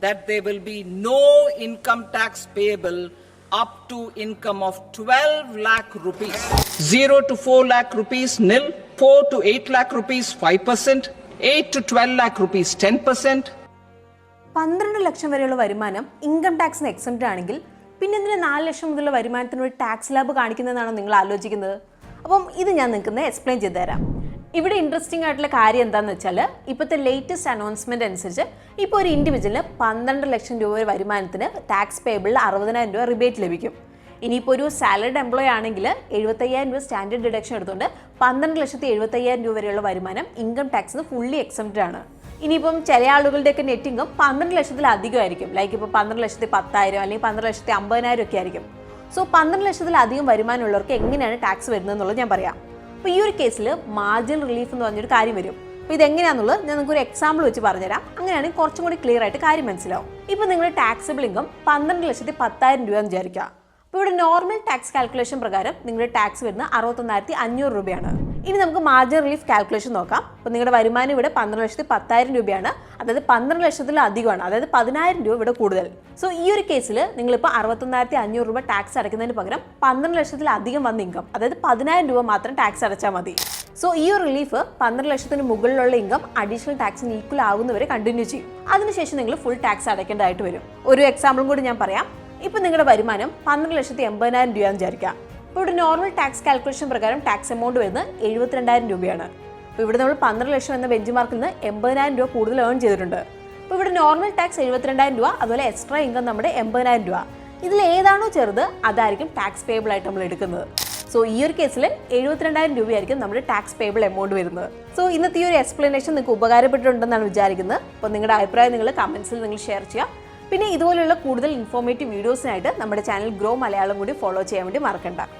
that there will be no income tax payable up to income of 12 lakh rupees. 0 to 4 lakh rupees nil, 4 to 8 lakh rupees 5%, 8 to 12 lakh rupees 10%. 12 ലക്ഷം വരെയുള്ള വരുമാനം income ടാക്സിന് exempt ആണെങ്കിൽ പിന്നെ എന്തിനാ 4 ലക്ഷം മുതലുള്ള വരുമാനത്തിന് ഒരു tax lab കാണിക്കുന്നതെന്നാണോ നിങ്ങൾ ആലോചിക്കുന്നത്? അപ്പം ഇത് ഞാൻ നിങ്ങൾക്ക് എക്സ്പ്ലെയിൻ ചെയ്തു തരാം. ഇവിടെ ഇൻട്രസ്റ്റിംഗ് ആയിട്ടുള്ള കാര്യം എന്താണെന്ന് വെച്ചാൽ ഇപ്പോഴത്തെ ലേറ്റസ്റ്റ് അനൗൺസ്മെന്റ് അനുസരിച്ച് ഇപ്പോൾ ഒരു ഇൻഡിവിജ്വലിന് 12 ലക്ഷം രൂപ വരുമാനത്തിന് ടാക്സ് പേബിളിൽ 60,000 രൂപ റിബേറ്റ് ലഭിക്കും. ഇനിയിപ്പോൾ ഒരു സാലറിഡ് എംപ്ലോയി ആണെങ്കിൽ 75,000 രൂപ സ്റ്റാൻഡേർഡ് ഡിഡക്ഷൻ എടുത്തുകൊണ്ട് 12,75,000 രൂപ വരെയുള്ള വരുമാനം ഇൻകം ടാക്സിന് ഫുള്ളി എക്സംപ്റ്റ് ആണ്. ഇനിയിപ്പം ചില ആളുകളുടെയൊക്കെ നെറ്റ് ഇൻകം 12 ലക്ഷത്തിലധികമായിരിക്കും. ലൈക്ക് ഇപ്പോൾ 12,10,000 അല്ലെങ്കിൽ 12,50,000 ഒക്കെ ആയിരിക്കും. സോ 12 ലക്ഷത്തിലധികം വരുമാനമുള്ളവർക്ക് എങ്ങനെയാണ് ടാക്സ് വരുന്നതെന്നുള്ളത് ഞാൻ പറയാം. അപ്പോൾ ഈ ഒരു കേസിൽ മാർജിൻ റിലീഫ് എന്ന് പറഞ്ഞൊരു കാര്യം വരും. അപ്പോൾ ഇതെങ്ങനെയാണെന്നുള്ളത് ഞാൻ നിങ്ങൾക്ക് ഒരു എക്സാമ്പിൾ വെച്ച് പറഞ്ഞുതരാം. അങ്ങനെയാണെങ്കിൽ കുറച്ചും കൂടി ക്ലിയർ ആയിട്ട് കാര്യം മനസ്സിലാവും. ഇപ്പോൾ നിങ്ങളുടെ ടാക്സബിൾ ഇൻകം 12,10,000 രൂപ എന്ന് വിചാരിക്കുക. അപ്പോൾ ഇവിടെ നോർമൽ ടാക്സ് കാൽക്കുലേഷൻ പ്രകാരം നിങ്ങളുടെ ടാക്സ് വരുന്നത് 61,500 രൂപയാണ്. ഇനി നമുക്ക് മാർജിൻ റിലീഫ് കാൽക്കുലേഷൻ നോക്കാം. അപ്പോൾ നിങ്ങളുടെ വരുമാനം ഇവിടെ 12,10,000 രൂപയാണ്. അതായത് 12 ലക്ഷത്തിലധികമാണ്. അതായത് 10,000 രൂപ ഇവിടെ കൂടുതൽ. സോ ഈ ഒരു കേസിൽ നിങ്ങളിപ്പോൾ 61,500 രൂപ ടാക്സ് അടയ്ക്കുന്നതിന് പകരം 12 ലക്ഷത്തിലധികം വന്ന ഇൻകം, അതായത് 10,000 രൂപ മാത്രം ടാക്സ് അടച്ചാൽ മതി. സോ ഈ ഒരു റിലീഫ് 12 ലക്ഷത്തിന് മുകളിലുള്ള ഇൻകം അഡീഷണൽ ടാക്സിന് ഈക്വൽ ആകുന്നവരെ കണ്ടിന്യൂ ചെയ്യും. അതിനുശേഷം നിങ്ങൾ ഫുൾ ടാക്സ് അടയ്ക്കേണ്ടതായിട്ട് വരും. ഒരു എക്സാമ്പിളും കൂടി ഞാൻ പറയാം. ഇപ്പോൾ നിങ്ങളുടെ വരുമാനം 12,80,000 രൂപയെന്ന് വിചാരിക്കാം. ഇപ്പോൾ ഇവിടെ നോർമൽ ടാക്സ് കാൽക്കുലേഷൻ പ്രകാരം ടാക്സ് എമൗണ്ട് വരുന്നത് 72,000 രൂപയാണ്. അപ്പോൾ ഇവിടെ നമ്മൾ 12 ലക്ഷം എന്ന ബെഞ്ച് മാർക്കിൽ നിന്ന് 80,000 രൂപ കൂടുതൽ ഏൺ ചെയ്തിട്ടുണ്ട്. അപ്പോൾ ഇവിടെ നോർമൽ ടാക്സ് 72,000 രൂപ, അതുപോലെ എക്സ്ട്രാ ഇൻകം നമ്മുടെ 80,000 രൂപ. ഇതിൽ ഏതാണോ ചെറുത് അതായിരിക്കും ടാക്സ് പേബിൾ ആയിട്ട് നമ്മൾ എടുക്കുന്നത്. സോ ഈ ഒരു കേസിൽ 72,000 രൂപയായിരിക്കും നമ്മുടെ ടാക്സ് പേബിൾ എമൗണ്ട് വരുന്നത്. സോ ഇന്നത്തെ ഈ ഒരു എക്സ്പ്ലനേഷൻ നിങ്ങൾക്ക് ഉപകാരപ്പെട്ടിട്ടുണ്ടെന്നാണ് വിചാരിക്കുന്നത്. അപ്പോൾ നിങ്ങളുടെ അഭിപ്രായം നിങ്ങൾ കമൻസിൽ നിങ്ങൾ ഷെയർ ചെയ്യുക. പിന്നെ ഇതുപോലുള്ള കൂടുതൽ ഇൻഫോർമേറ്റീവ് വീഡിയോസിനായിട്ട് നമ്മുടെ ചാനൽ ഗ്രോ മലയാളം കൂടി ഫോളോ ചെയ്യാൻ വേണ്ടി മറക്കണ്ട.